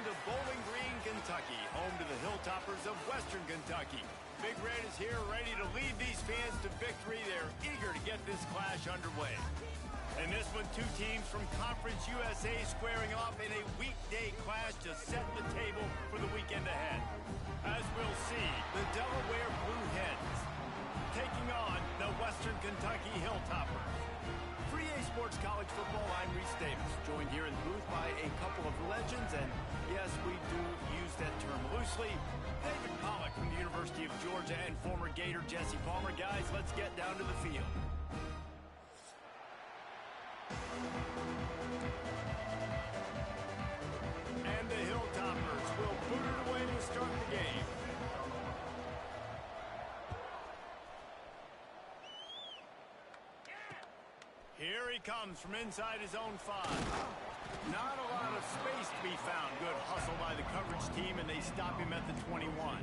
welcome to Bowling Green, Kentucky, home to the Hilltoppers of Western Kentucky. Big Red is here ready to lead these fans to victory. They're eager to get this clash underway. In this one, two teams from Conference USA squaring off in a weekday clash to set the table for the weekend ahead. As we'll see, the Delaware Blue Hens taking on the Western Kentucky Hilltoppers. For EA Sports College Football, I'm Reese Davis, joined here in the booth by a couple of legends, and yes, we do use that term loosely. David Pollack from the University of Georgia and former Gator Jesse Palmer. Guys, let's get down to the field. And the Hilltoppers will boot it away to start the game. Here he comes from inside his own 5. Not a lot of space to be found. Good hustle by the coverage team, and they stop him at the 21.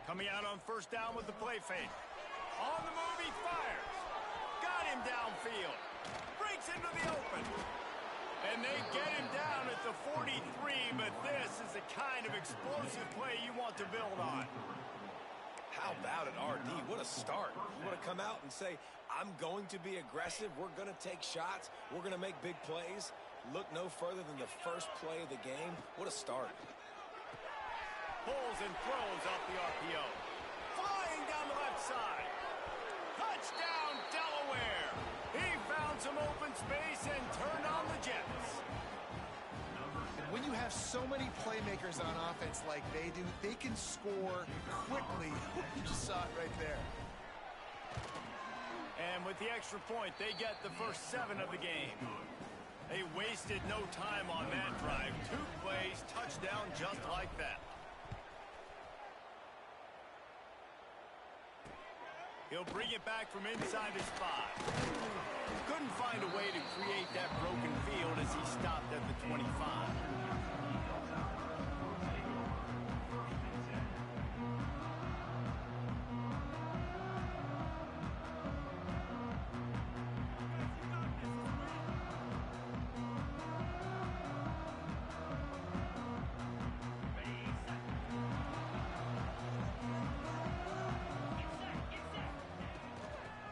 Coming out on first down with the play fake. On the move, he fires. Got him downfield. Breaks into the open. And they get him down at the 43, but this is the kind of explosive play you want to build on. How about it, RD? What a start. You want to come out and say, I'm going to be aggressive. We're going to take shots. We're going to make big plays. Look no further than the first play of the game. What a start. Pulls and throws off the RPO. Flying down the left side. Touchdown, Delaware. He found some open space and turned on the Jets. When you have so many playmakers on offense like they do, they can score quickly. You just saw it right there. And with the extra point, they get the first 7 of the game. They wasted no time on that drive. 2 plays, touchdown just like that. He'll bring it back from inside his 5. Couldn't find a way to create that broken field as he stopped at the 25.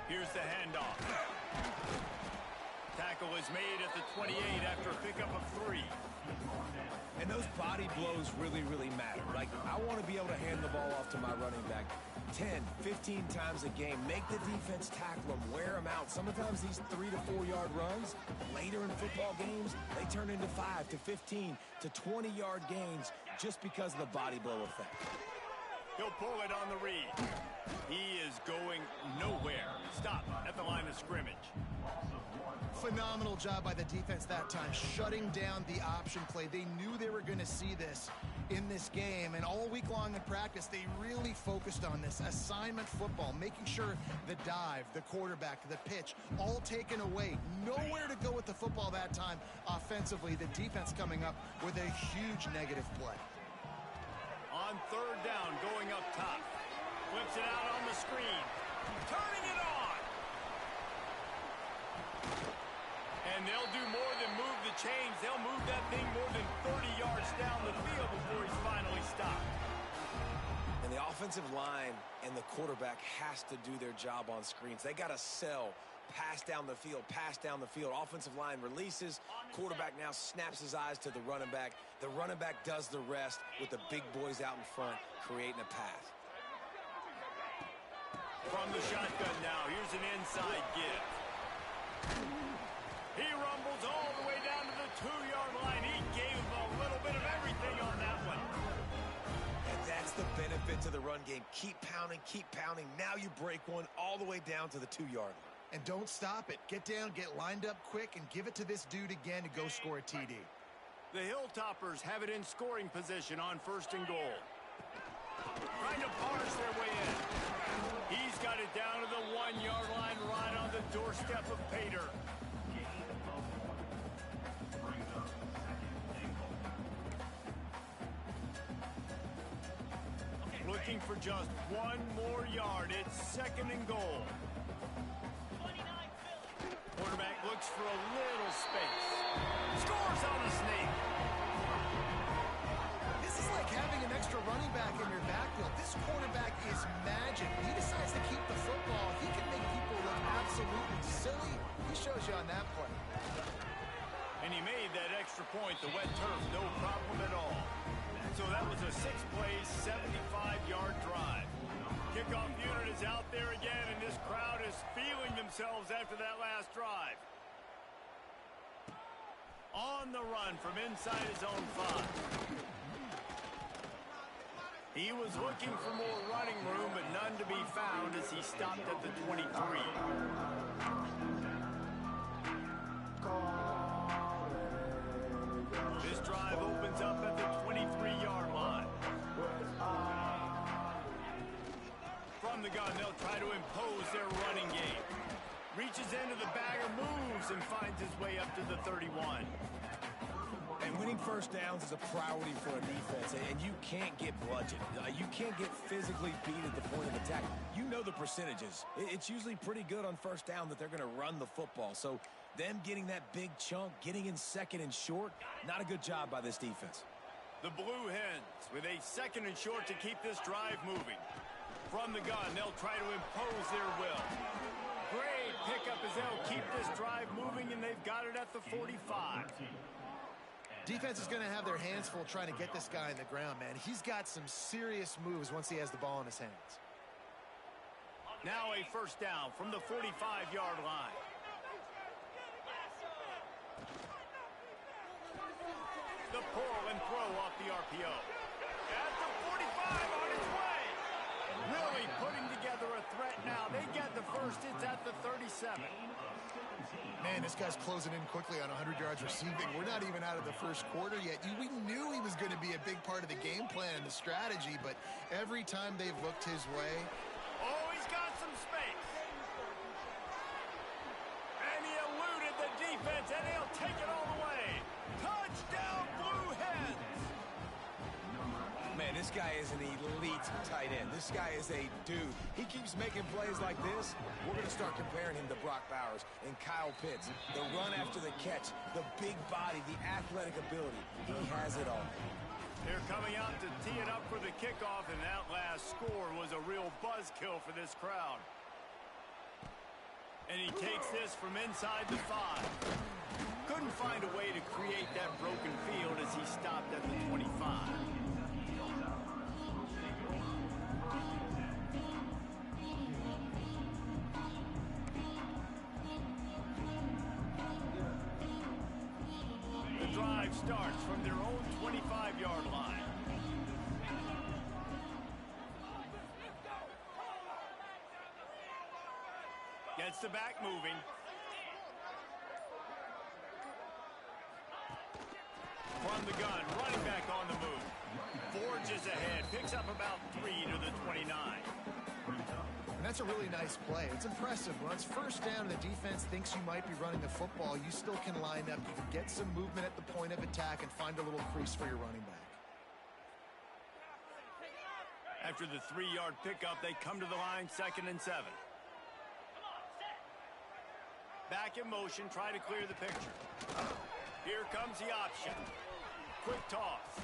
Here's the handoff. Tackle is made at the 28 after a pickup of 3. And those body blows really, really matter. Like, I want to be able to hand the ball off to my running back 10, 15 times a game. Make the defense tackle them, wear them out. Sometimes these 3 to 4 yard runs, later in football games, they turn into 5 to 15 to 20 yard gains just because of the body blow effect. He'll pull it on the read. He is going nowhere. Stop at the line of scrimmage. Phenomenal job by the defense that time, shutting down the option play. They knew they were going to see this in this game, and all week long in practice, they really focused on this assignment football, making sure the dive, the quarterback, the pitch, all taken away. Nowhere to go with the football that time offensively. The defense coming up with a huge negative play. On third down, going up top. Flips it out on the screen. Turning it on. And they'll do more than move the chains. They'll move that thing more than 30 yards down the field before he's finally stopped. And the offensive line and the quarterback has to do their job on screens. They got to sell. Pass down the field, pass down the field. Offensive line releases. Quarterback now snaps his eyes to the running back. The running back does the rest with the big boys out in front, creating a pass. From the shotgun now, here's an inside give. He rumbles all the way down to the 2-yard line. He gave him a little bit of everything on that one. And that's the benefit to the run game. Keep pounding, keep pounding. Now you break one all the way down to the 2-yard line. And don't stop it. Get down, get lined up quick, and give it to this dude again to go score a TD. The Hilltoppers have it in scoring position on 1st and goal. Trying to parse their way in. He's got it down to the 1-yard line, right on the doorstep of Pater. looking for just one more yard. It's second and goal. Quarterback looks for a little space. Scores on the sneak. This is like having an extra running back in your backfield. This quarterback is magic. He decides to keep the football. He can make people look absolutely silly. He shows you on that play. And he made that extra point. The wet turf, no problem at all. So that was a 6-play, 75-yard drive. Kickoff unit is out there again, and this crowd is feeling themselves after that last drive. On the run from inside his own 5. He was looking for more running room, but none to be found as he stopped at the 23. This drive opens up at the 23-yard line. From the gun, they'll try to impose their running game. Reaches into the bagger, moves, and finds his way up to the 31. And winning first downs is a priority for a defense, and you can't get bludgeoned. You can't get physically beat at the point of attack. You know the percentages. It's usually pretty good on first down that they're going to run the football. So them getting that big chunk, getting in second and short, not a good job by this defense. The Blue Hens with a second and short to keep this drive moving. From the gun, they'll try to impose their will. Great pickup as they'll keep this drive moving, and they've got it at the 45. Defense is going to have their hands full trying to get this guy on the ground, man. He's got some serious moves once he has the ball in his hands. Now a first down from the 45-yard line. The pull and throw off the RPO. At the 45 on its way. Really putting together a threat now. They get the first. It's at the 37. Man, this guy's closing in quickly on 100 yards receiving. We're not even out of the first quarter yet. We knew he was going to be a big part of the game plan and the strategy, but every time they've looked his way. Oh, he's got some space. And he eluded the defense, and he'll take it all the way. Touchdown, Blue Hens. Man, this guy is an elite tight end. This guy is a dude. He keeps making plays like this. We're going to start comparing him to Brock Bowers and Kyle Pitts. The run after the catch, the big body, the athletic ability. He has it all. They're coming out to tee it up for the kickoff, and that last score was a real buzzkill for this crowd. And he takes this from inside the 5. Couldn't find a way to create that broken field as he stopped at the 25. The drive starts from their own 25-yard line. Gets the back moving. From the gun, running back on the move. Forges ahead, picks up about 3 to the 29. And that's a really nice play. It's impressive. When it's first down and the defense thinks you might be running the football, you still can line up. You can get some movement at the point of attack and find a little crease for your running back. After the 3-yard pickup, they come to the line, 2nd and 7. Back in motion, try to clear the picture. Here comes the option. Quick toss.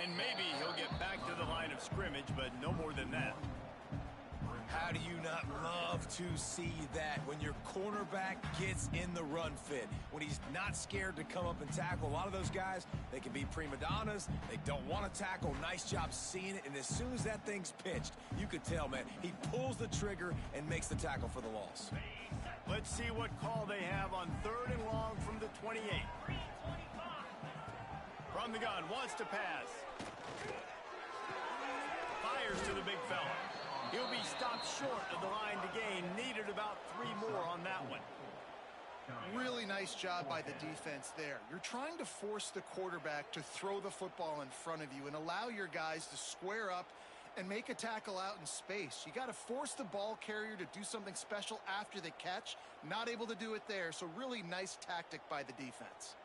And maybe he'll get back to the line of scrimmage, but no more than that. How do you not love to see that when your cornerback gets in the run fit? When he's not scared to come up and tackle. A lot of those guys, they can be prima donnas. They don't want to tackle. Nice job seeing it. And as soon as that thing's pitched, you could tell, man, he pulls the trigger and makes the tackle for the loss. Let's see what call they have on 3rd and long from the 28. From the gun, wants to pass. Fires to the big fella. He'll be stopped short of the line to gain. Needed about 3 more on that one. Really nice job by the defense there. You're trying to force the quarterback to throw the football in front of you and allow your guys to square up and make a tackle out in space. You got to force the ball carrier to do something special after the catch. Not able to do it there, so really nice tactic by the defense.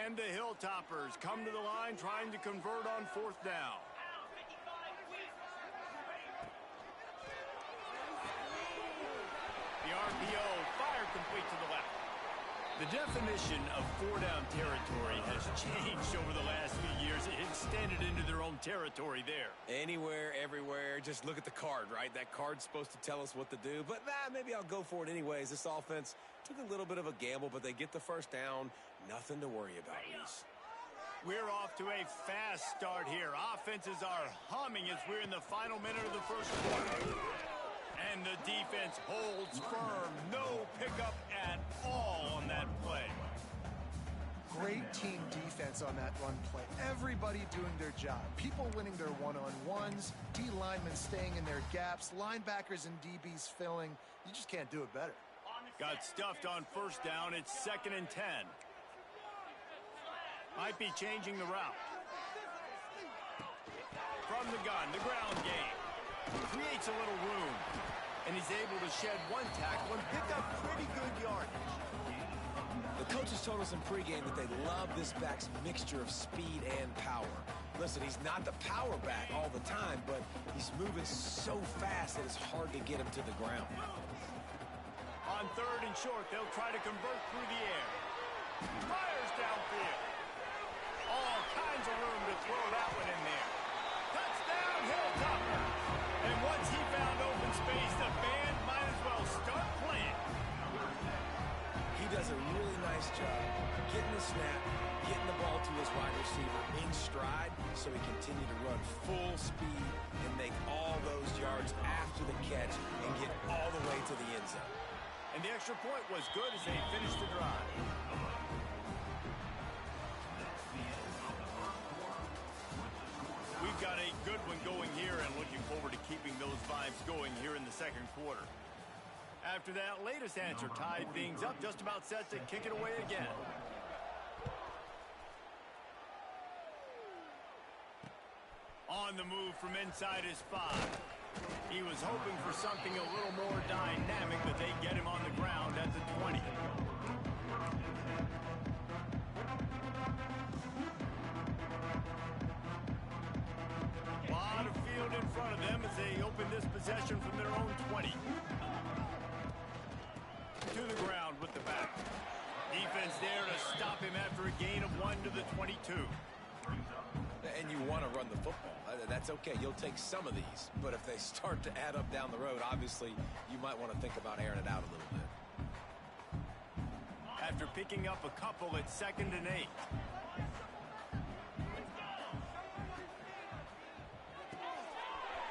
And the Hilltoppers come to the line trying to convert on 4th down. The RPO, fire complete to the left. The definition of 4-down territory has changed over the last few years. It extended into their own territory there. Anywhere, everywhere, just look at the card, right? That card's supposed to tell us what to do, but maybe I'll go for it anyways. This offense took a little bit of a gamble, but they get the first down. Nothing to worry about, Reese. We're off to a fast start here. Offenses are humming as we're in the final minute of the first quarter. And the defense holds firm. No pickup at all on that play. Great team defense on that run play. Everybody doing their job. People winning their one-on-ones, D linemen staying in their gaps, linebackers and DBs filling. You just can't do it better. Got stuffed on 1st down. It's 2nd and 10. Might be changing the route. From the gun, the ground game. Creates a little room. And he's able to shed one tackle and pick up pretty good yardage. The coaches told us in pregame that they love this back's mixture of speed and power. Listen, he's not the power back all the time, but he's moving so fast that it's hard to get him to the ground. On 3rd and short, they'll try to convert through the air. Fires downfield. All kinds of room to throw that one in there. Touchdown, Hilltopper. And once he found open space, the band might as well start playing. He does a really nice job getting the snap, getting the ball to his wide receiver in stride so he continue to run full speed and make all those yards after the catch and get all the way to the end zone. And the extra point was good as they finished the drive. We've got a good one going here and looking forward to keeping those vibes going here in the 2nd quarter. After that latest answer tied things up, just about set to kick it away again. On the move from inside his 5. He was hoping for something a little more dynamic, but they get him on the ground at the 20. A lot of field in front of them as they open this possession from their own 20. To the ground with the back. Defense there to stop him after a gain of 1 to the 22. And you want to run the football. That's okay. You'll take some of these. But if they start to add up down the road, obviously, you might want to think about airing it out a little bit. After picking up a couple at 2nd and 8.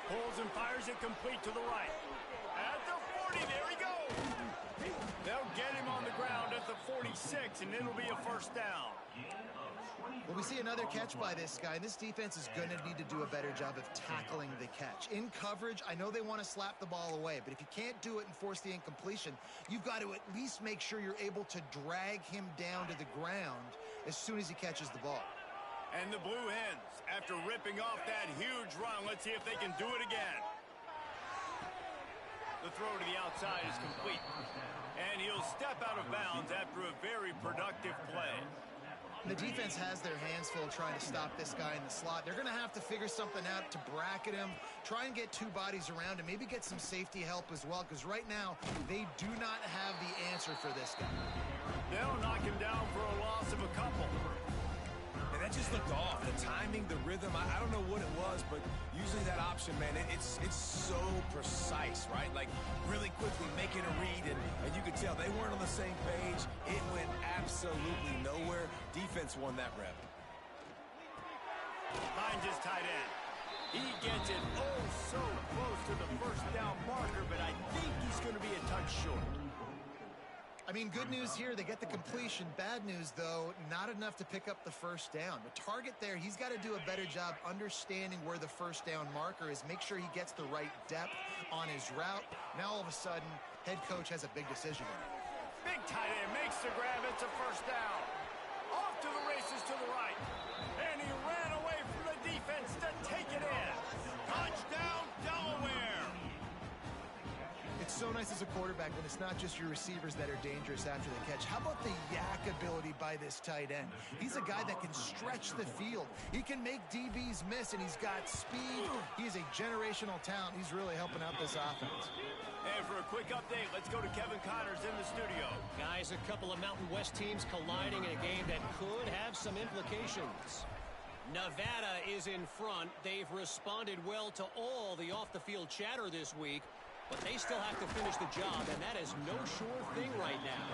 Pulls and fires it complete to the right. At the 40, there he goes. They'll get him on the ground at the 46, and it'll be a 1st down. Well, we see another catch by this guy. This defense is going to need to do a better job of tackling the catch. In coverage, I know they want to slap the ball away, but if you can't do it and force the incompletion, you've got to at least make sure you're able to drag him down to the ground as soon as he catches the ball. And the Blue Hens, after ripping off that huge run, let's see if they can do it again. The throw to the outside is complete. And he'll step out of bounds after a very productive play. The defense has their hands full trying to stop this guy in the slot. They're going to have to figure something out to bracket him, try and get 2 bodies around him, maybe get some safety help as well, because right now they do not have the answer for this guy. They'll knock him down for a loss of a couple. And that just looked off. The timing, the rhythm, I don't know what it was, but usually that option, man, it's so precise, right? Like really quickly making a read, and you could tell they weren't on the same page. It went absolutely nowhere. Defense won that rep. Finds his tight end. He gets it oh so close to the 1st down marker, but I think he's going to be a touch short. I mean, good news here, they get the completion. Bad news, though, not enough to pick up the 1st down. The target there, he's got to do a better job understanding where the 1st down marker is, make sure he gets the right depth on his route. Now, all of a sudden, head coach has a big decision to make. Big tight end makes the grab. It's a 1st down. Off to the races to the right. And he ran away from the defense to take it in. Touchdown, Delaware. It's so nice as a quarterback when it's not just your receivers that are dangerous after the catch. How about the yak ability by this tight end? He's a guy that can stretch the field. He can make DBs miss, and he's got speed. He's a generational talent. He's really helping out this offense. And for a quick update, let's go to Kevin Connors in the studio. Guys, a couple of Mountain West teams colliding in a game that could have some implications. Nevada is in front. They've responded well to all the off-the-field chatter this week, but they still have to finish the job, and that is no sure thing right now.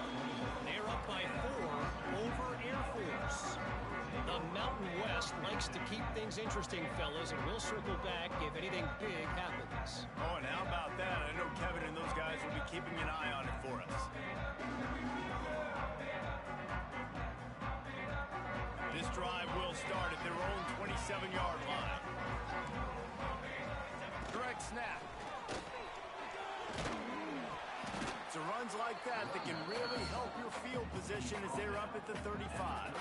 They're up by 4 over Air Force. The Mountain West likes to keep things interesting, fellas, and we'll circle back if anything big happens. Oh, and how about that? I know Kevin and those guys will be keeping an eye on it for us. This drive will start at their own 27-yard line. Direct snap. It's runs like that can really help your field position as they're up at the 35.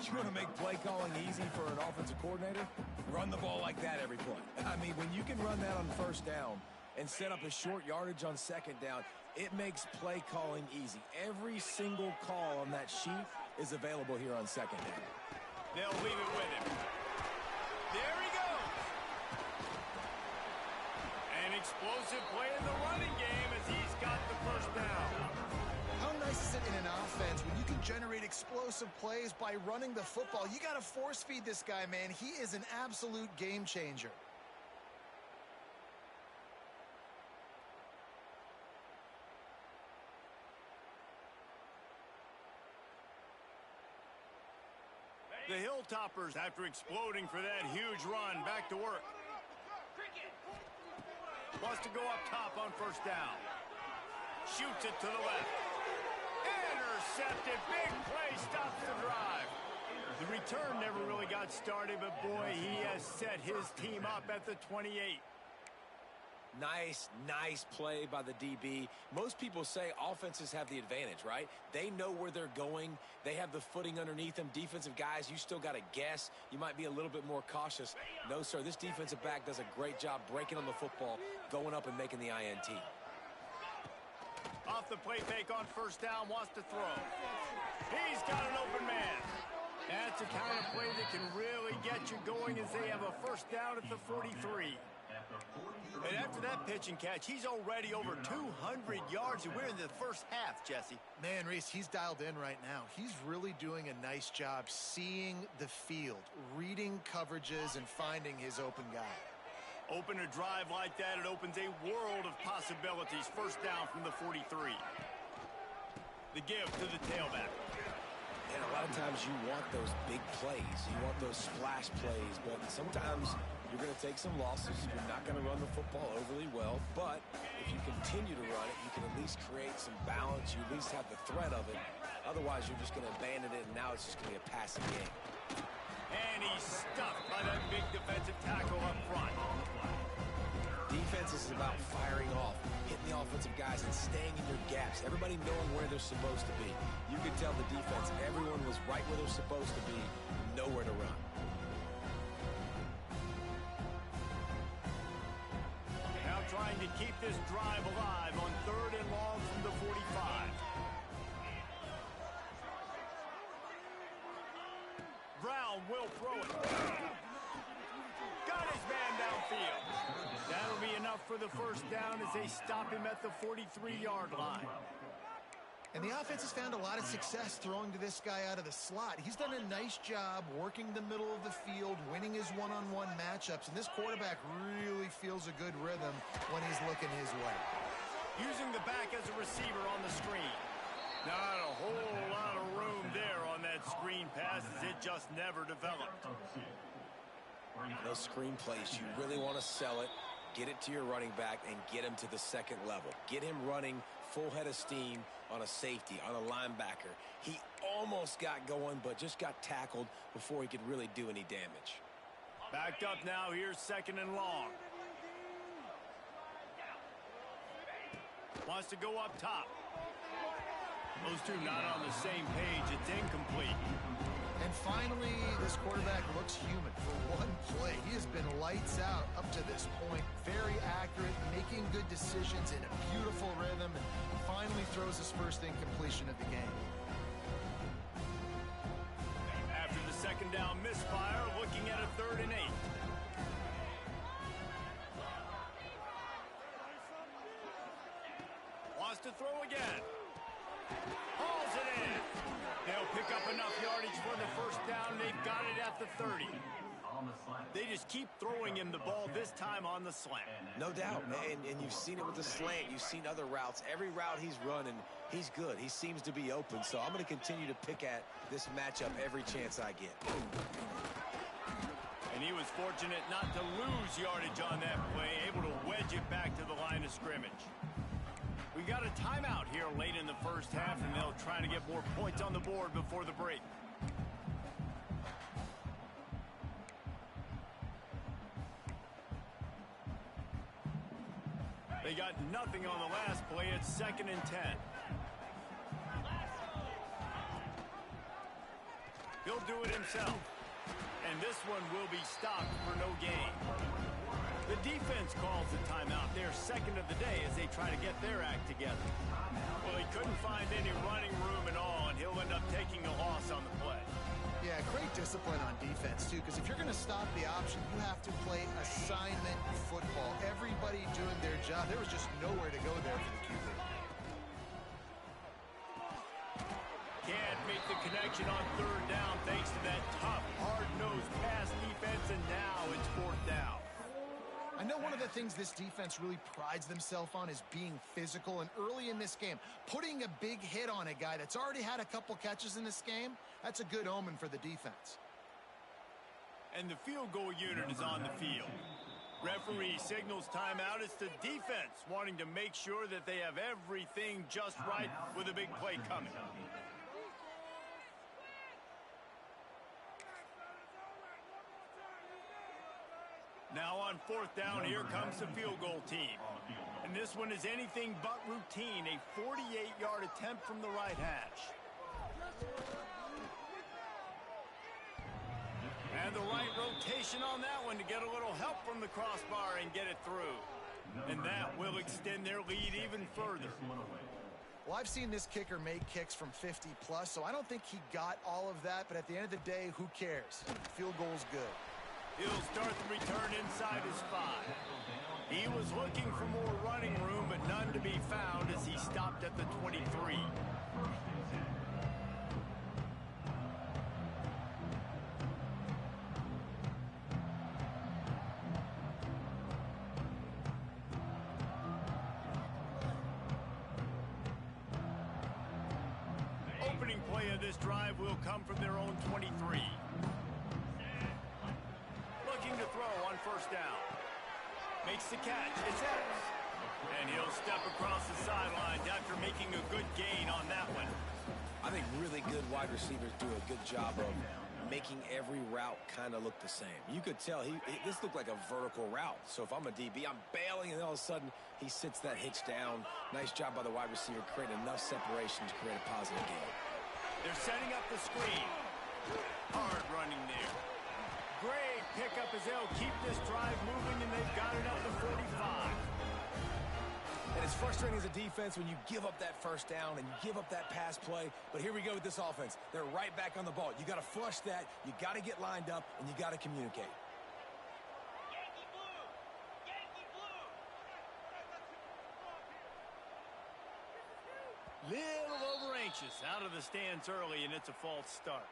You want to make play calling easy for an offensive coordinator? Run the ball like that every play. I mean, when you can run that on first down and set up a short yardage on second down, it makes play calling easy. Every single call on that sheet is available here on second down. They'll leave it with him. There he goes. An explosive play in the running game as he's got the first down. How nice is it in an offense when you can generate explosive plays by running the football? You got to force feed this guy, man. He is an absolute game changer. The Hilltoppers, after exploding for that huge run, back to work. Wants to go up top on first down. Shoots it to the left. Intercepted. Big play stops the drive. The return never really got started, but boy, he has set his team up at the 28. Nice play by the DB. Most people say offenses have the advantage, right? They know where they're going. They have the footing underneath them. Defensive guys, you still got to guess. You might be a little bit more cautious. No, sir, this defensive back does a great job breaking on the football, going up and making the INT. Off the play fake on first down, wants to throw. He's got an open man. That's the kind of play that can really get you going as they have a first down at the 43. And after that pitch and catch, he's already over 200 yards, and we're in the first half, Jesse. Man, Reese, he's dialed in right now. He's really doing a nice job seeing the field, reading coverages, and finding his open guy. Open a drive like that, it opens a world of possibilities. First down from the 43. The give to the tailback. And a lot of times you want those big plays. You want those splash plays, but sometimes you're going to take some losses. You're not going to run the football overly well, but if you continue to run it, you can at least create some balance. You at least have the threat of it. Otherwise, you're just going to abandon it, and now it's just going to be a passing game. And he's stuffed by that big defensive tackle up front. Defense is about firing off, hitting the offensive guys, and staying in your gaps. Everybody knowing where they're supposed to be. You could tell the defense, everyone was right where they're supposed to be, nowhere to run. Now trying to keep this drive alive on third and long from the 45. Brown will throw it. Got his man downfield. That'll be enough for the first down as they stop him at the 43-yard line. And the offense has found a lot of success throwing to this guy out of the slot. He's done a nice job working the middle of the field, winning his one-on-one matchups, and this quarterback really feels a good rhythm when he's looking his way. Using the back as a receiver on the screen. Not a whole lot of room there on that screen pass as it just never developed. Those screen plays, you really want to sell it, get it to your running back, and get him to the second level. Get him running full head of steam on a safety, on a linebacker. He almost got going, but just got tackled before he could really do any damage. Backed up now, here's second and long. Wants to go up top. Those two not on the same page, it's incomplete. And finally, this quarterback looks human for one play. He has been lights out up to this point. Very accurate, making good decisions in a beautiful rhythm, and finally throws his first incompletion of the game. After the second down misfire, looking at a 3rd and 8. Wants to throw again. Hauls it in. They'll pick up enough yardage for the first down. They've got it at the 30. They just keep throwing him the ball, this time on the slant. No doubt, and you've seen it with the slant. You've seen other routes. Every route he's running, he's good. He seems to be open, so I'm going to continue to pick at this matchup every chance I get. And he was fortunate not to lose yardage on that play, able to wedge it back to the line of scrimmage. We got a timeout here late in the first half, and they'll try to get more points on the board before the break. They got nothing on the last play. It's 2nd and 10. He'll do it himself. And this one will be stopped for no gain. The defense calls the timeout. They're 2nd of the day as they try to get their act together. Well, he couldn't find any running room at all, and he'll end up taking a loss on the play. Yeah, great discipline on defense, too, because if you're going to stop the option, you have to play assignment football. Everybody doing their job. There was just nowhere to go there for the QB. Can't make the connection on 3rd down thanks to that tough, hard-nosed pass defense, and now it's 4th down. I know one of the things this defense really prides themselves on is being physical, and early in this game, putting a big hit on a guy that's already had a couple catches in this game, that's a good omen for the defense. And the field goal unit is on the field. Referee signals timeout. It's the defense wanting to make sure that they have everything just right with a big play coming. Now on 4th down, here comes the field goal team. And this one is anything but routine, a 48-yard attempt from the right hash. And the right rotation on that one to get a little help from the crossbar and get it through. And that will extend their lead even further. Well, I've seen this kicker make kicks from 50-plus, so I don't think he got all of that, but at the end of the day, who cares? Field goal's good. He'll start the return inside his 5. He was looking for more running room, but none to be found as he stopped at the 23. Opening play of this drive will come from their own 23. To throw on 1st down. Makes the catch. It's Evans. And he'll step across the sidelines after making a good gain on that one. I think really good wide receivers do a good job of making every route kind of look the same. You could tell this looked like a vertical route. So if I'm a DB, I'm bailing, and all of a sudden he sits that hitch down. Nice job by the wide receiver, creating enough separation to create a positive gain. They're setting up the screen. Hard running there. Great pickup as they'll keep this drive moving, and they've got it up to 45. And it's frustrating as a defense when you give up that 1st down and you give up that pass play. But here we go with this offense. They're right back on the ball. You got to flush that. You got to get lined up, and you got to communicate. Yankee blue! Yankee blue! Little over anxious out of the stands early, and it's a false start.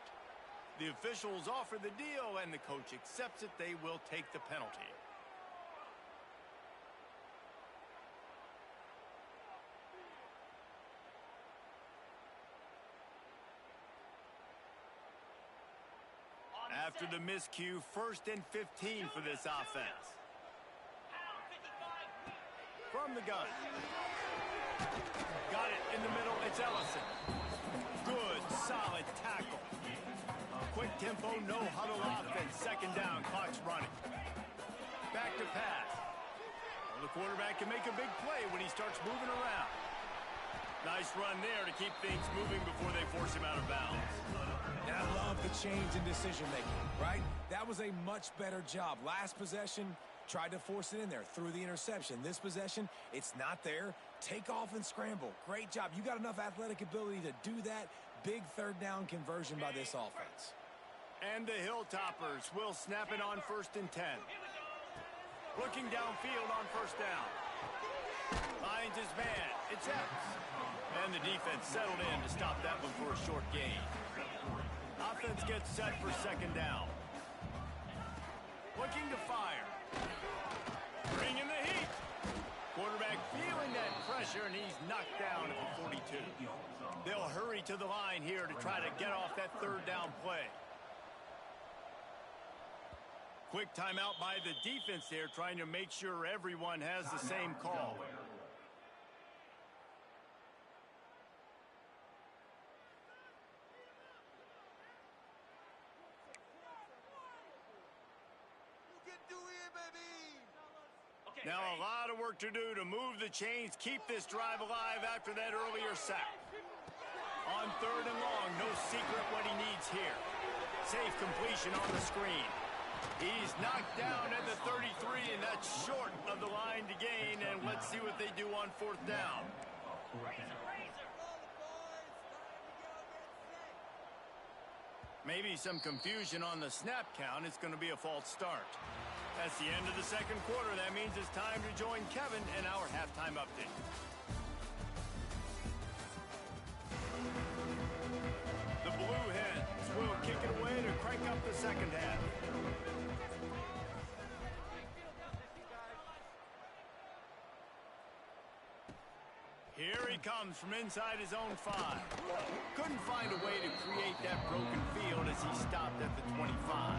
The officials offer the deal, and the coach accepts it. They will take the penalty. After the miscue, 1st and 15 for this offense. From the gun. Got it in the middle. It's Ellison. Good, solid tackle. Quick tempo, no huddle offense. 2nd down, clock's running. Back to pass. Well, the quarterback can make a big play when he starts moving around. Nice run there to keep things moving before they force him out of bounds. And I love the change in decision-making, right? That was a much better job. Last possession, tried to force it in there, threw the interception. This possession, it's not there. Take off and scramble. Great job. You got enough athletic ability to do that. Big third down conversion by this offense. And the Hilltoppers will snap it on 1st and 10. Looking downfield on 1st down. Finds his man. It's Epps. And the defense settled in to stop that one for a short gain. Offense gets set for 2nd down. Looking to fire. Bringing the heat. Quarterback feeling that pressure, and he's knocked down at the 42. They'll hurry to the line here to try to get off that 3rd down play. Quick timeout by the defense there, trying to make sure everyone has the same call. Now a lot of work to do to move the chains, keep this drive alive after that earlier sack. On 3rd and long, no secret what he needs here. Safe completion on the screen. He's knocked down at the 33, and that's short of the line to gain, and let's see what they do on 4th down. Maybe some confusion on the snap count. It's going to be a false start. That's the end of the 2nd quarter. That means it's time to join Kevin in our halftime update. The Blue Hens will kick it away to crank up the 2nd half. Here he comes from inside his own 5. Couldn't find a way to create that broken field as he stopped at the 25.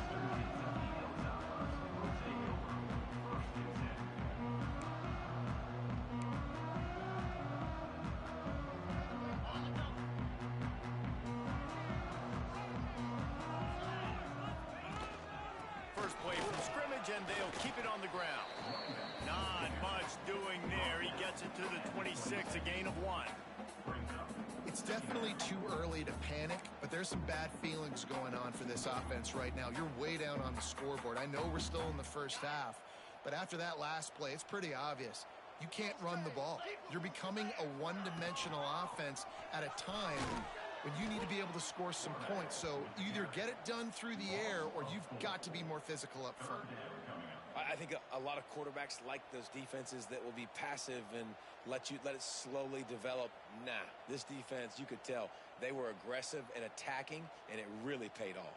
First play from scrimmage, and they'll keep it on the ground. Not much doing there. He gets it to the 26, a gain of 1. It's definitely too early to panic, but there's some bad feelings going on for this offense right now. You're way down on the scoreboard. I know we're still in the 1st half, but after that last play, it's pretty obvious. You can't run the ball. You're becoming a one-dimensional offense at a time when you need to be able to score some points. So either get it done through the air or you've got to be more physical up front. I think a lot of quarterbacks like those defenses that will be passive and let it slowly develop. Nah, this defense, you could tell, they were aggressive and attacking, and it really paid off.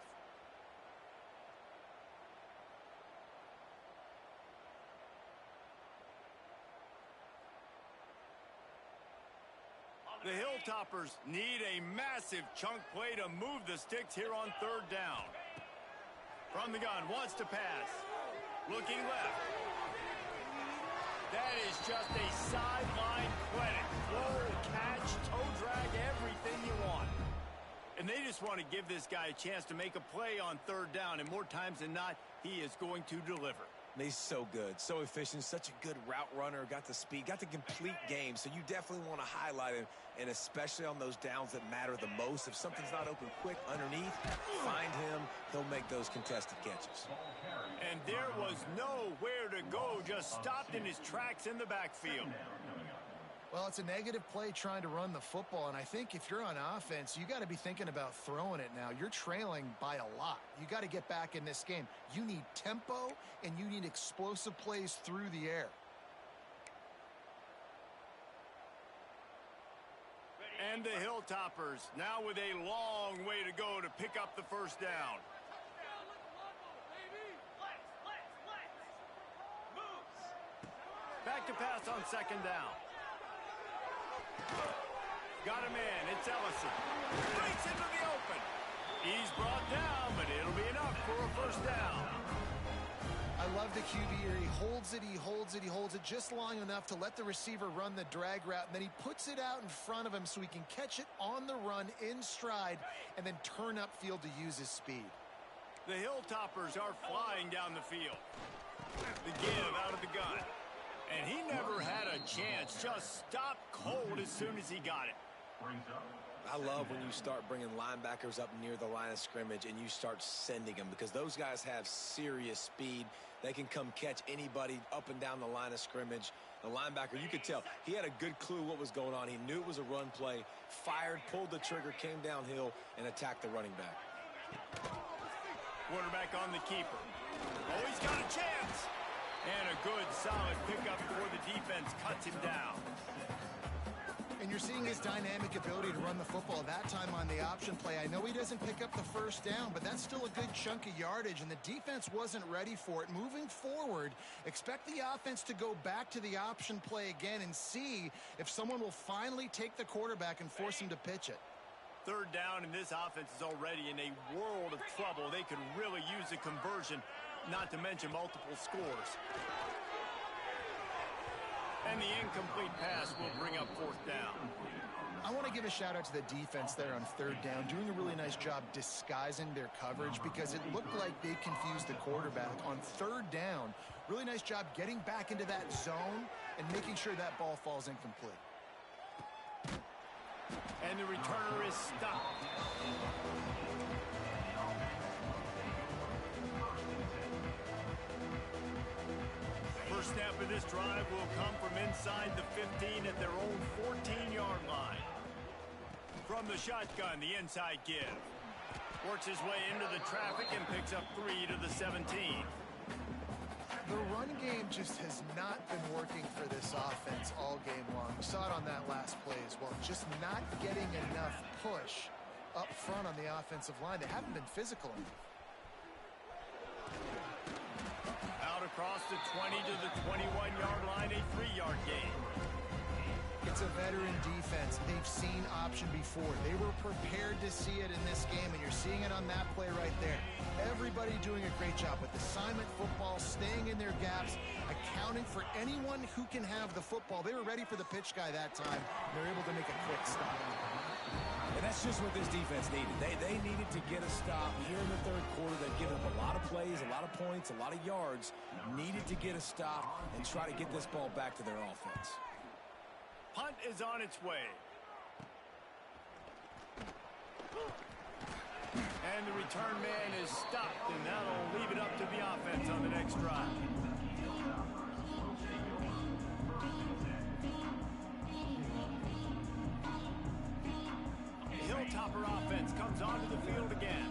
The Hilltoppers need a massive chunk play to move the sticks here on 3rd down. From the gun, wants to pass. Looking left. That is just a sideline credit. Roll, catch, toe drag, everything you want. And they just want to give this guy a chance to make a play on 3rd down, and more times than not, he is going to deliver. He's so good, so efficient, such a good route runner, got the speed, got the complete game, so you definitely want to highlight him, and especially on those downs that matter the most. If something's not open quick underneath, find him, he'll make those contested catches. And there was nowhere to go, just stopped in his tracks in the backfield. Well, it's a negative play trying to run the football, and I think if you're on offense, you got to be thinking about throwing it now. You're trailing by a lot. You got to get back in this game. You need tempo, and you need explosive plays through the air. And the Hilltoppers now with a long way to go to pick up the 1st down. Back to pass on 2nd down. Got a man, it's Ellison. Breaks into the open. He's brought down, but it'll be enough for a 1st down. I love the QB here. He holds it, he holds it, he holds it just long enough to let the receiver run the drag route, and then he puts it out in front of him so he can catch it on the run in stride and then turn upfield to use his speed. The Hilltoppers are flying down the field. The give out of the gun. And he never had a chance, just stopped cold as soon as he got it. I love when you start bringing linebackers up near the line of scrimmage and you start sending them, because those guys have serious speed. They can come catch anybody up and down the line of scrimmage. The linebacker, you could tell, he had a good clue what was going on. He knew it was a run play, fired, pulled the trigger, came downhill, and attacked the running back. Quarterback on the keeper. Oh, he's got a chance. And a good, solid pickup before the defense cuts him down. And you're seeing his dynamic ability to run the football, that time on the option play. I know he doesn't pick up the first down, but that's still a good chunk of yardage, and the defense wasn't ready for it. Moving forward, expect the offense to go back to the option play again and see if someone will finally take the quarterback and force him to pitch it. Third down, and this offense is already in a world of trouble. They could really use a conversion, not to mention multiple scores. And the incomplete pass will bring up fourth down. I want to give a shout out to the defense there on third down, doing a really nice job disguising their coverage, because it looked like they confused the quarterback on third down. Really nice job getting back into that zone and making sure that ball falls incomplete. And the returner is stopped. First snap of this drive will come from inside the 15 at their own 14-yard line. From the shotgun, the inside give. Works his way into the traffic and picks up 3 to the 17. The run game just has not been working for this offense all game long. We saw it on that last play as well. Just not getting enough push up front on the offensive line. They haven't been physical enough. Out across the 20 to the 21-yard line, a 3-yard gain. It's a veteran defense. They've seen option before. They were prepared to see it in this game, and you're seeing it on that play right there. Everybody doing a great job with assignment football, staying in their gaps, accounting for anyone who can have the football. They were ready for the pitch guy that time. They're able to make a quick stop. And that's just what this defense needed. They needed to get a stop here in the third quarter. They've given up a lot of plays, a lot of points, a lot of yards. Needed to get a stop and try to get this ball back to their offense. Punt is on its way. And the return man is stopped, and that'll leave it up to the offense on the next drive. The Hilltopper offense comes onto the field again.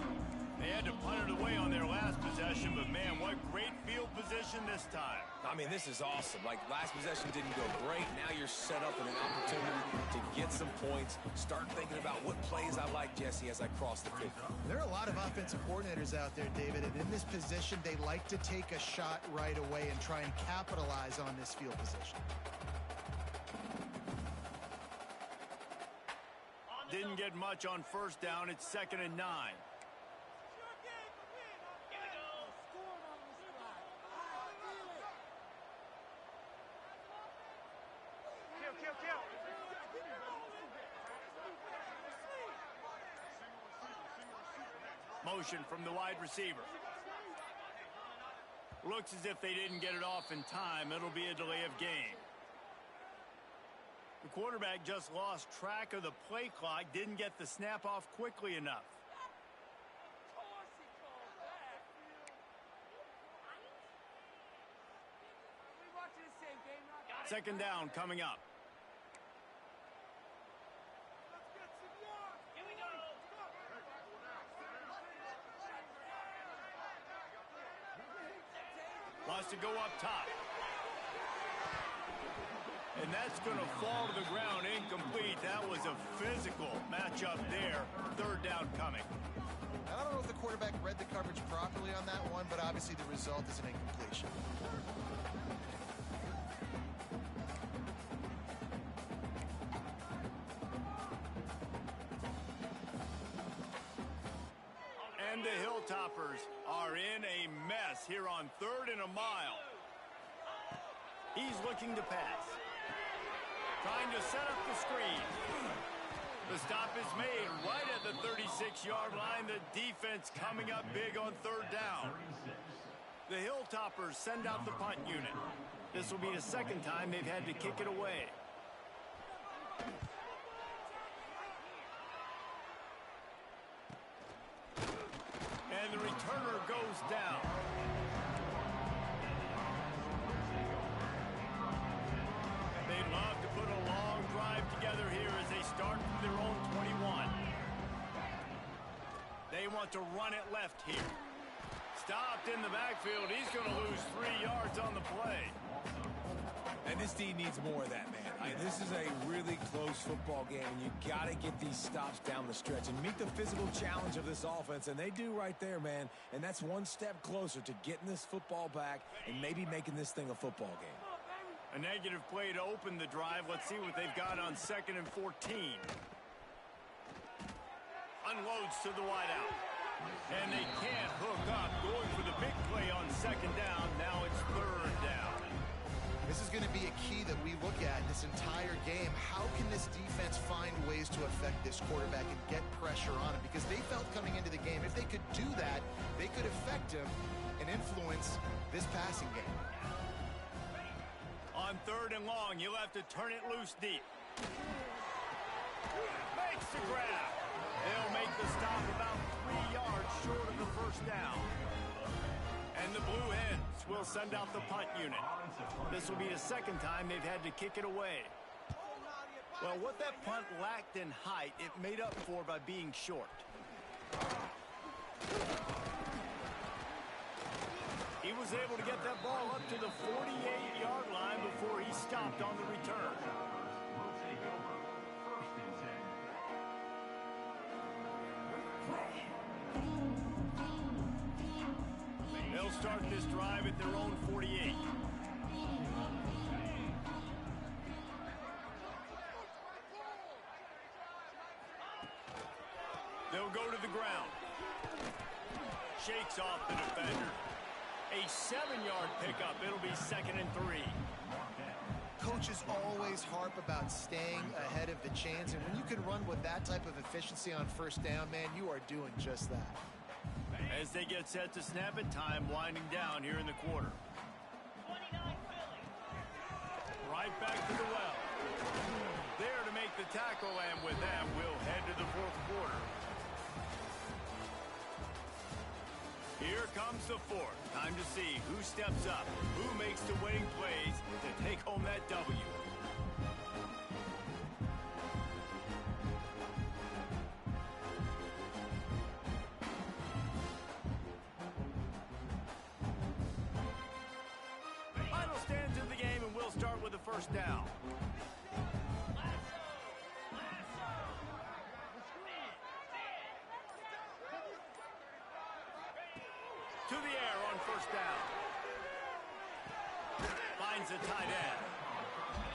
They had to punt it away on their last possession, but man, what great field position this time. I mean, this is awesome. Like, last possession didn't go great. Now you're set up with an opportunity to get some points. Start thinking about what plays I like, Jesse, as I cross the 50. There are a lot of offensive coordinators out there, David, and in this position, they like to take a shot right away and try and capitalize on this field position. Didn't get much on first down. It's 2nd and 9. Motion from the wide receiver. Looks as if they didn't get it off in time. It'll be a delay of game. The quarterback just lost track of the play clock, didn't get the snap off quickly enough. Second down coming up. Wants to go up top. And that's going to fall to the ground incomplete. That was a physical matchup there. Third down coming. I don't know if the quarterback read the coverage properly on that one, but obviously the result is an incompletion. And the Hilltoppers are in a mess here on 3rd and a mile. He's looking to pass. Trying to set up the screen. The stop is made right at the 36-yard line. The defense coming up big on 3rd down. The Hilltoppers send out the punt unit. This will be the 2nd time they've had to kick it away. And the returner goes down. They'd love to put a long drive together here as they start from their own 21. They want to run it left here. Stopped in the backfield. He's going to lose 3 yards on the play. And this D needs more of that, man. This is a really close football game, and you got to get these stops down the stretch and meet the physical challenge of this offense, and they do right there, man. And that's one step closer to getting this football back and maybe making this thing a football game. A negative play to open the drive. Let's see what they've got on 2nd and 14. Unloads to the wideout. And they can't hook up. Going for the big play on 2nd down. Now it's 3rd down. This is going to be a key that we look at this entire game. How can this defense find ways to affect this quarterback and get pressure on him? Because they felt coming into the game, if they could do that, they could affect him and influence this passing game. On 3rd and long, you'll have to turn it loose deep. Makes the grab. They'll make the stop about 3 yards short of the 1st down. And the Blue Hens will send out the punt unit. This will be the 2nd time they've had to kick it away. Well, what that punt lacked in height, it made up for by being short. He was able to get that ball up to the 48-yard line before he stopped on the return. They'll start this drive at their own 48. They'll go to the ground. Shakes off the defender. A 7-yard pickup. It'll be 2nd and 3. Coaches always harp about staying ahead of the chains, and when you can run with that type of efficiency on 1st down, man, you are doing just that. As they get set to snap it, time winding down here in the quarter. 29 Philly. Right back to the well. There to make the tackle, and with that, we'll head to the 4th quarter. Here comes the 4th. Time to see who steps up, who makes the winning plays to take home that W. Final stands in the game, and we'll start with the 1st down. To the air on 1st down. Finds a tight end.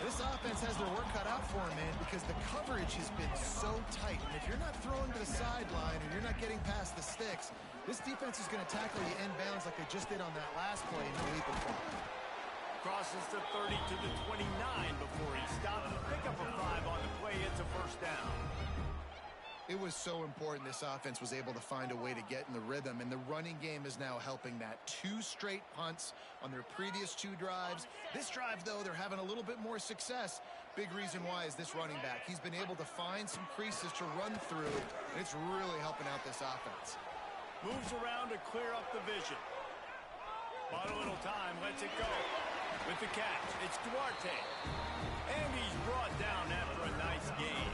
This offense has their work cut out for them, man, because the coverage has been so tight. And if you're not throwing to the sideline and you're not getting past the sticks, this defense is going to tackle you inbounds like they just did on that last play in the leap and fall. Crosses the 30 to the 29 before he stopped. Pick up a 5 on the play. It's a 1st down. It was so important this offense was able to find a way to get in the rhythm, and the running game is now helping that. 2 straight punts on their previous 2 drives. This drive, though, they're having a little bit more success. Big reason why is this running back. He's been able to find some creases to run through, and it's really helping out this offense. Moves around to clear up the vision. Bought a little time, lets it go. With the catch, it's Duarte. And he's brought down after a nice gain.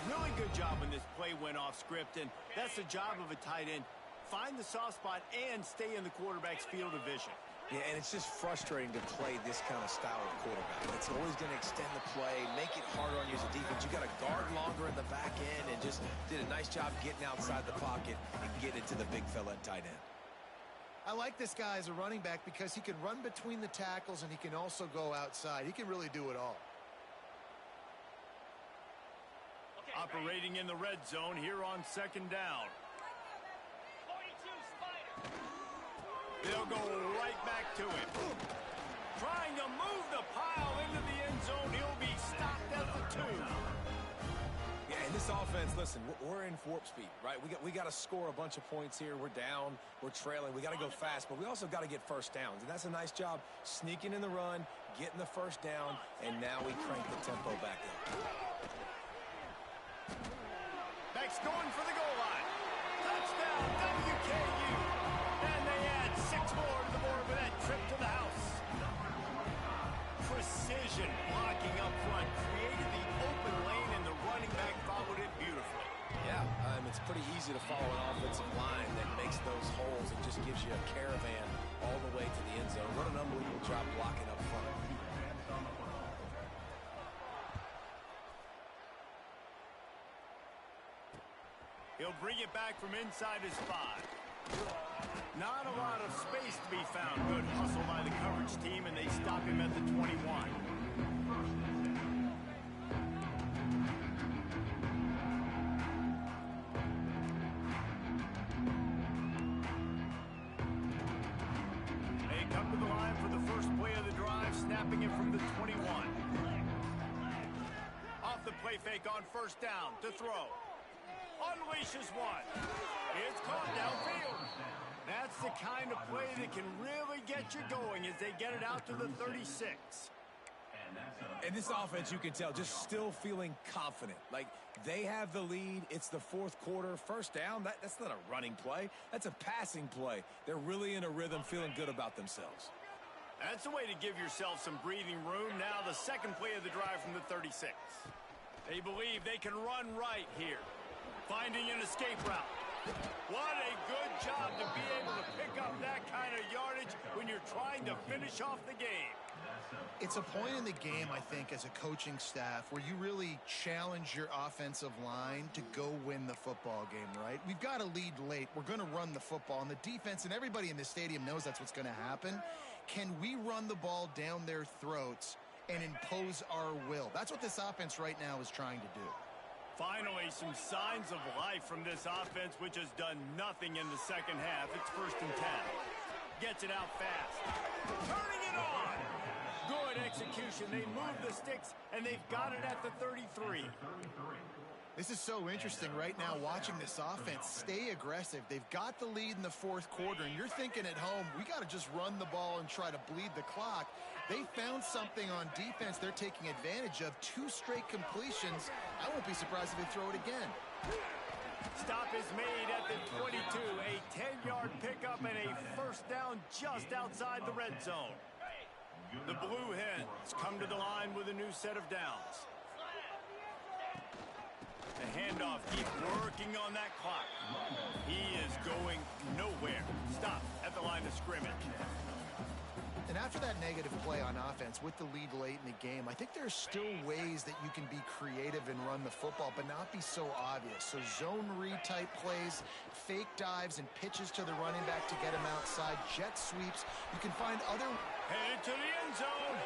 Really good job when this play went off script, and that's the job of a tight end. Find the soft spot and stay in the quarterback's field of vision. Yeah, and it's just frustrating to play this kind of style of quarterback. It's always going to extend the play, make it harder on you as a defense. You got to guard longer in the back end, and just did a nice job getting outside the pocket and getting to the big fella at tight end. I like this guy as a running back because he can run between the tackles and he can also go outside. He can really do it all. Operating in the red zone here on 2nd down. 42 Spider. They'll go right back to him. Trying to move the pile into the end zone. He'll be stopped at the 2. Yeah, and this offense, listen, we're in warp speed, right? We got to score a bunch of points here. We're down, we're trailing. We got to go fast, but we also got to get 1st downs. And that's a nice job sneaking in the run, getting the 1st down, and now we crank the tempo back up. Beck's going for the goal line. Touchdown, KU. And they add 6 more to the board with that trip to the house. Precision blocking up front created the open lane, and the running back followed it beautifully. Yeah, it's pretty easy to follow an offensive line that makes those holes and just gives you a caravan all the way to the end zone. What an unbelievable job blocking up front. He'll bring it back from inside his 5. Not a lot of space to be found. Good hustle by the coverage team, and they stop him at the 21. They come to the line for the first play of the drive, snapping it from the 21. Off the play fake on first down to throw. Unleashes one. It's caught downfield. That's the kind of play that can really get you going as they get it out to the 36. And this offense, you can tell, just still feeling confident. Like, they have the lead. It's the fourth quarter. First down, that's not a running play. That's a passing play. They're really in a rhythm, feeling good about themselves. That's a way to give yourself some breathing room. Now the second play of the drive from the 36. They believe they can run right here. Finding an escape route. What a good job to be able to pick up that kind of yardage when you're trying to finish off the game. It's a point in the game, I think, as a coaching staff where you really challenge your offensive line to go win the football game, right? We've got to lead late. We're going to run the football. And the defense and everybody in the stadium knows that's what's going to happen. Can we run the ball down their throats and impose our will? That's what this offense right now is trying to do. Finally, some signs of life from this offense, which has done nothing in the second half. It's 1st and 10. Gets it out fast. Turning it on. Good execution. They move the sticks, and they've got it at the 33. This is so interesting right now watching this offense stay aggressive. They've got the lead in the fourth quarter, and you're thinking at home, we got to just run the ball and try to bleed the clock. They found something on defense they're taking advantage of. 2 straight completions. I won't be surprised if they throw it again. Stop is made at the 22. A 10-yard pickup and a first down just outside the red zone. The Blue Hens come to the line with a new set of downs. The handoff keeps working on that clock. He is going nowhere. Stop at the line of scrimmage. And after that negative play on offense with the lead late in the game, I think there's still ways that you can be creative and run the football, but not be so obvious. So zone read type plays, fake dives and pitches to the running back to get him outside, jet sweeps. You can find other... Headed to the end zone.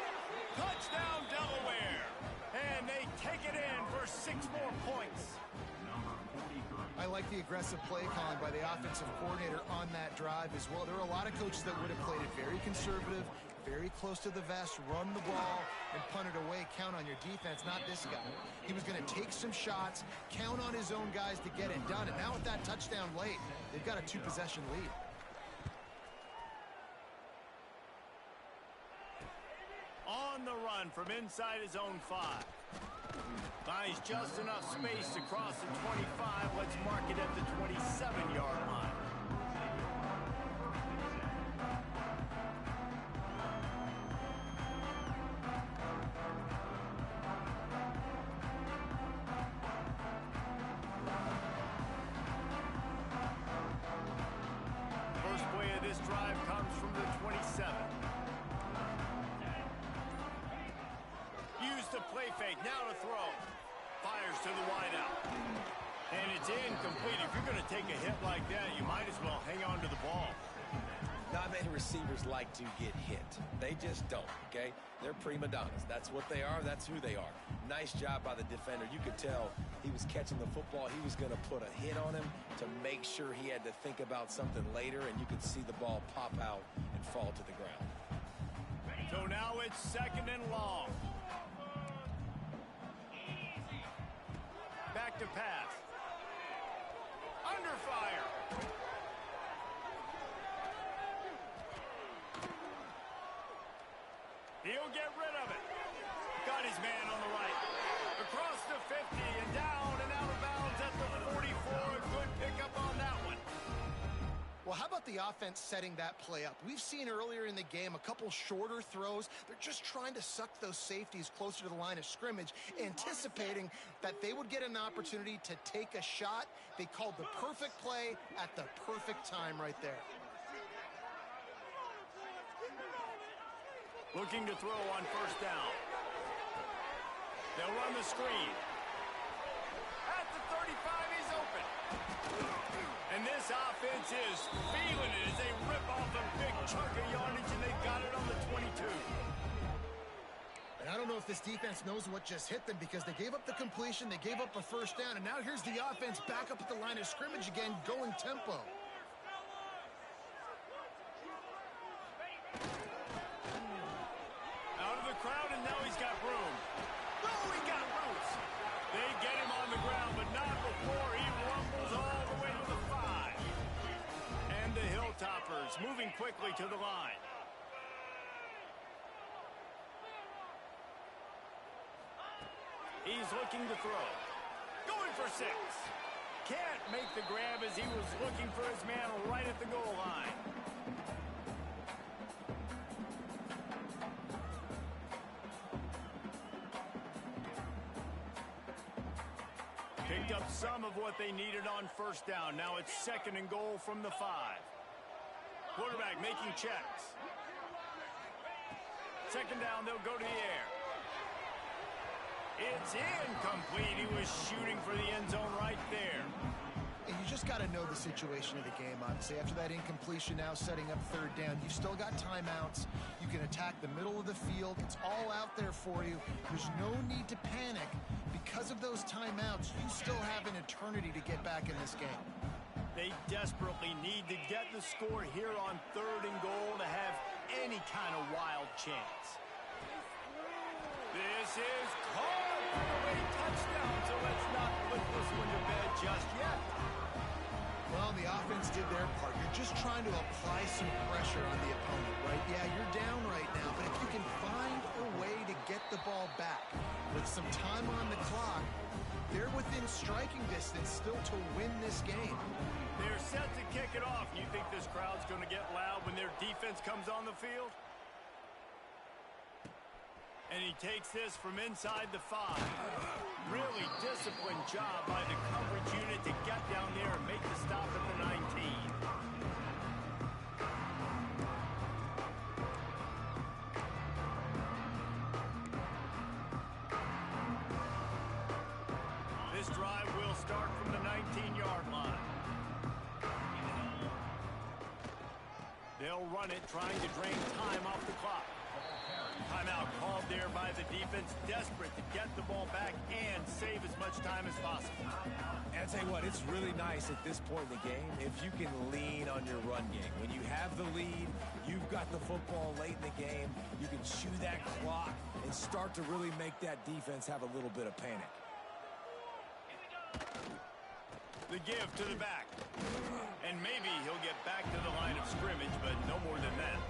Touchdown, Delaware. And they take it in for 6 more points. I like the aggressive play calling by the offensive coordinator on that drive as well. There are a lot of coaches that would have played it very conservative, very close to the vest, run the ball, and punt it away. Count on your defense, not this guy. He was going to take some shots, count on his own guys to get it done. And now with that touchdown late, they've got a 2-possession lead. On the run from inside his own 5. Finds just enough space to cross the 25. Let's mark it at the 27-yard line. First play of this drive comes from the 27. Use the play fake, now to throw. Fires to the wideout. And it's incomplete. If you're going to take a hit like that, you might as well hang on to the ball. Not many receivers like to get hit. They just don't, okay? They're prima donnas. That's what they are. That's who they are. Nice job by the defender. You could tell he was catching the football. He was going to put a hit on him to make sure he had to think about something later, and you could see the ball pop out and fall to the ground. So now it's 2nd and long. Back to pass. Under fire. He'll get rid of it. Got his man on the right. Across the 50 and down and out of bounds at the 44. Good pickup on that one. the offense setting that play up. We've seen earlier in the game a couple shorter throws. They're just trying to suck those safeties closer to the line of scrimmage, anticipating that they would get an opportunity to take a shot. They called the perfect play at the perfect time right there. Looking to throw on first down. They'll run the screen. At the 35, he's open. And this offense is feeling it as they rip off a big chunk of yardage, and they got it on the 22. And I don't know if this defense knows what just hit them, because they gave up the completion, they gave up a first down, and now here's the offense back up at the line of scrimmage again, going tempo. Out of the crowd, and now he's got room. Oh, he got loose. They get him on the ground, but not before he rumbles all the way to the 5. And the Hilltoppers moving quickly to the line. He's looking to throw. Going for 6. Can't make the grab as he was looking for his man right at the goal line. Picked up some of what they needed on first down. Now it's 2nd and goal from the 5. Quarterback making checks. 2nd down, they'll go to the air. It's incomplete. He was shooting for the end zone right there. And you just got to know the situation of the game, obviously. After that incompletion, now setting up 3rd down, you've still got timeouts. You can attack the middle of the field. It's all out there for you. There's no need to panic. Because of those timeouts, you still have an eternity to get back in this game. They desperately need to get the score here on 3rd and goal to have any kind of wild chance. This is caught for a touchdown, so let's not put this one to bed just yet. Well, the offense did their part. You're just trying to apply some pressure on the opponent, right? Yeah, you're down right now, but if you can find a way to get the ball back with some time on the clock, they're within striking distance still to win this game. They're set to kick it off. You think this crowd's going to get loud when their defense comes on the field? And he takes this from inside the 5. Really disciplined job by the coverage unit to get down there and make the stop at the 19. This drive will start from the 19-yard line. They'll run it, trying to drain time off the clock. Timeout called there by the defense, desperate to get the ball back and save as much time as possible. And I tell you what, it's really nice at this point in the game if you can lean on your run game. When you have the lead, you've got the football late in the game, you can chew that clock and start to really make that defense have a little bit of panic. The give to the back. And maybe he'll get back to the line of scrimmage, but no more than that.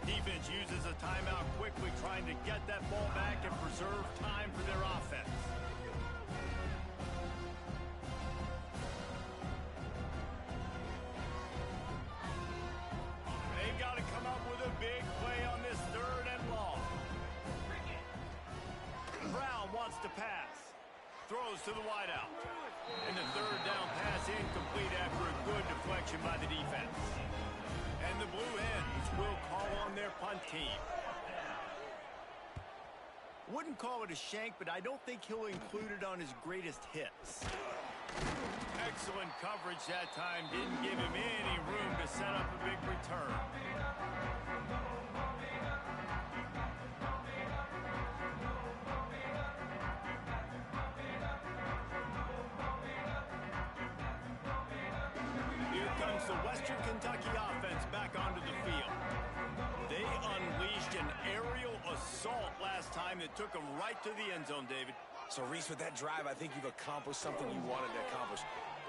Defense uses a timeout quickly, trying to get that ball back and preserve time for their offense. They've got to come up with a big play on this 3rd and long. Brown wants to pass. Throws to the wideout. And the 3rd down pass incomplete after a good deflection by the defense. And the Blue Hens will call on their punt team. Wouldn't call it a shank, but I don't think he'll include it on his greatest hits. Excellent coverage that time. Didn't give him any room to set up a big return. Here comes the Western Kentucky offense back onto the field. They unleashed an aerial assault last time that took them right to the end zone, David. So, Reese, with that drive, I think you've accomplished something you wanted to accomplish.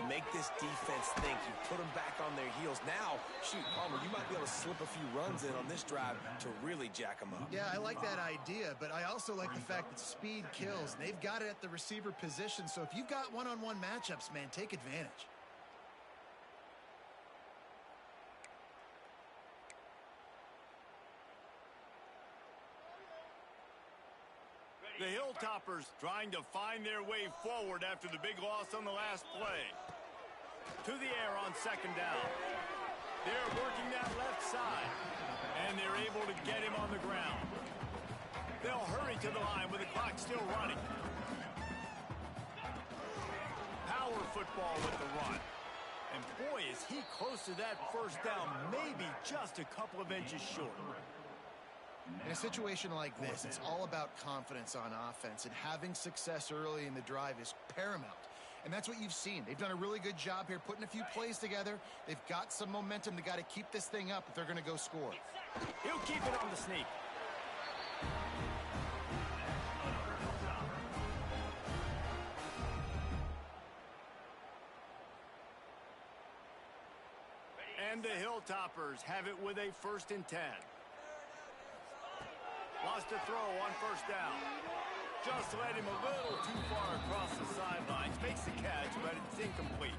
Make this defense think. You put them back on their heels. Now, shoot, Palmer, you might be able to slip a few runs in on this drive to really jack them up. Yeah, I like that idea, but I also like the fact that speed kills. They've got it at the receiver position, so if you've got one-on-one matchups, man, take advantage. Hilltoppers trying to find their way forward after the big loss on the last play. To the air on second down. They're working that left side, and they're able to get him on the ground. They'll hurry to the line with the clock still running. Power football with the run. And boy, is he close to that first down, maybe just a couple of inches short. In a situation like this, it's all about confidence on offense, and having success early in the drive is paramount. And that's what you've seen. They've done a really good job here putting a few plays together. They've got some momentum. They got to keep this thing up if they're going to go score. He'll keep it on the sneak. And the Hilltoppers have it with a 1st and 10. Lost a throw on first down. Just led him a little too far across the sidelines. Makes the catch, but it's incomplete.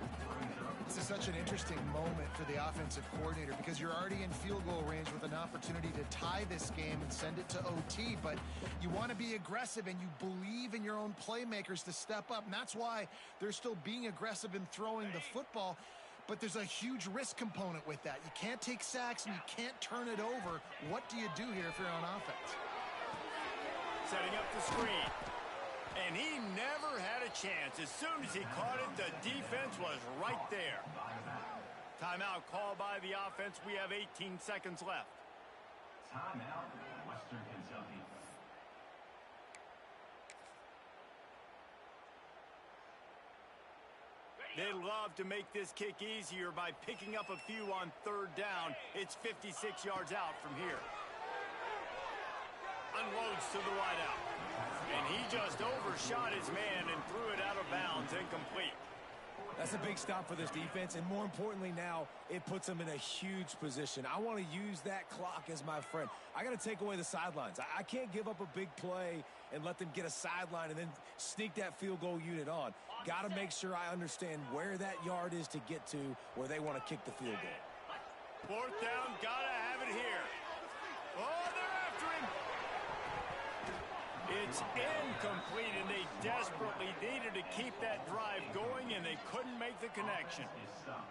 This is such an interesting moment for the offensive coordinator because you're already in field goal range with an opportunity to tie this game and send it to OT, but you want to be aggressive and you believe in your own playmakers to step up, and that's why they're still being aggressive in throwing the football. But there's a huge risk component with that. You can't take sacks and you can't turn it over. What do you do here if you're on offense? Setting up the screen. And he never had a chance. As soon as he caught it, the defense was right there. Timeout called by the offense. We have 18 seconds left. Timeout, Western Kentucky. They'd love to make this kick easier by picking up a few on third down. It's 56 yards out from here. Unloads to the wideout. And he just overshot his man and threw it out of bounds, incomplete. That's a big stop for this defense, and more importantly now, it puts them in a huge position. I want to use that clock as my friend. I got to take away the sidelines. I can't give up a big play and let them get a sideline and then sneak that field goal unit on. Got to make sure I understand where that yard is to get to where they want to kick the field goal. 4th down, got to have it here. Oh, they're after him. It's incomplete, and they desperately needed to keep that drive going, and they couldn't make the connection.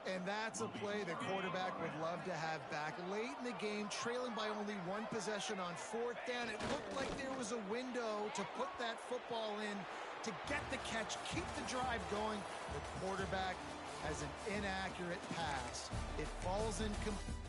And that's a play the quarterback would love to have back. Late in the game, trailing by only one possession on 4th down, it looked like there was a window to put that football in, to get the catch, keep the drive going. The quarterback has an inaccurate pass. It falls incomplete.